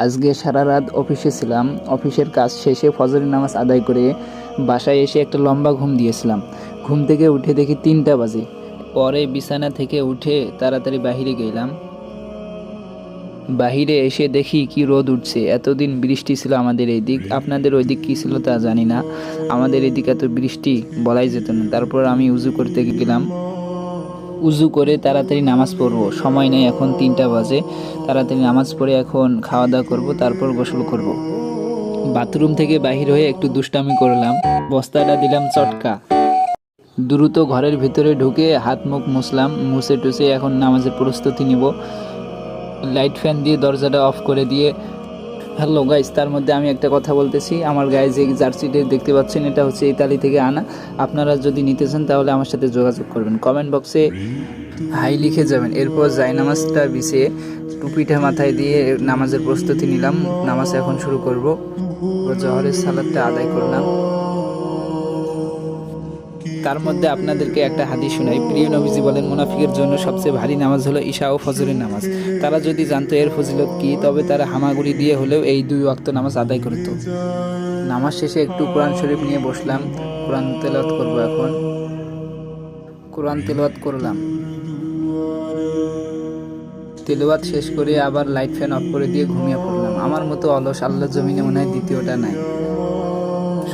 আজকে সারা রাত অফিসে ছিলাম। অফিসের কাজ শেষে ফজরের নামাজ আদায় করে বাসায় এসে একটা লম্বা ঘুম দিয়েছিলাম। ঘুম থেকে উঠে দেখি 3টা বাজে। পরে বিছানা থেকে উঠে তাড়াতাড়ি বাহিরে গেলাম। বাহিরে এসে দেখি কি রোদ উঠছে। এতদিন বৃষ্টি ছিল আমাদের এই দিক, আপনাদের ওই দিক কী ছিল তা জানি না। আমাদের এদিকে এত বৃষ্টি বলাই যেত না। তারপর আমি উজু করতে গেলাম। উজু করে তাড়াতাড়ি নামাজ পড়বো, সময় নেই, এখন 3টা বাজে। তাড়াতাড়ি নামাজ পড়ে এখন খাওয়া দাওয়া করবো, তারপর গোসল করব। বাথরুম থেকে বাহির হয়ে একটু দুষ্টামি করলাম, বস্তাটা দিলাম চটকা। দ্রুত ঘরের ভিতরে ঢুকে হাত মুখ মুছলাম, মুছে টুছে এখন নামাজের প্রস্তুতি নিব। লাইট ফ্যান দিয়ে দরজাটা অফ করে দিয়ে, হ্যালো গাইস, তার মধ্যে আমি একটা কথা বলতেছি। আমার গায়ে যে জার্সিটা দেখতে পাচ্ছেন এটা হচ্ছে ইতালি থেকে আনা। আপনারা যদি নিতে চান তাহলে আমার সাথে যোগাযোগ করবেন, কমেন্ট বক্সে হাই লিখে যাবেন। এরপর নামাজটা বিছিয়ে টুপিটা মাথায় দিয়ে নামাজের প্রস্তুতি নিলাম। নামাজ এখন শুরু করব। জহরের সালাতটা আদায় করলাম। তার মধ্যে আপনাদেরকে একটা হাদিস শোনাই। প্রিয় নবীজি বলেন, মুনাফিকের জন্য সবচেয়ে ভারী নামাজ হলো ঈশা ও ফজরের নামাজ। তারা যদি জানতো এর ফজিলত কি, তবে তারা হামাগুড়ি দিয়ে হলেও এই 2 ওয়াক্ত নামাজ আদায় করত। নামাজ শেষে একটু কোরআন শরীফ নিয়ে বসলাম। কোরআন তেলাওয়াত করব এখন। কোরআন তেলাওয়াত করলাম। তেলাওয়াত শেষ করে আবার লাইট ফ্যান অফ করে দিয়ে ঘুমিয়ে পড়লাম। আমার মতো অলস আল্লাহর জমিনে মনে হয় দ্বিতীয়টা নাই।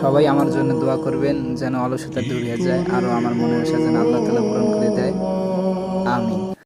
সবাই আমার জন্য দোয়া করবেন যেন অলসতা দূর হয়ে যায়, আরও আমার মনের আশা যেন আল্লাহ তাআলা পূরণ করে দেয়। আমিন।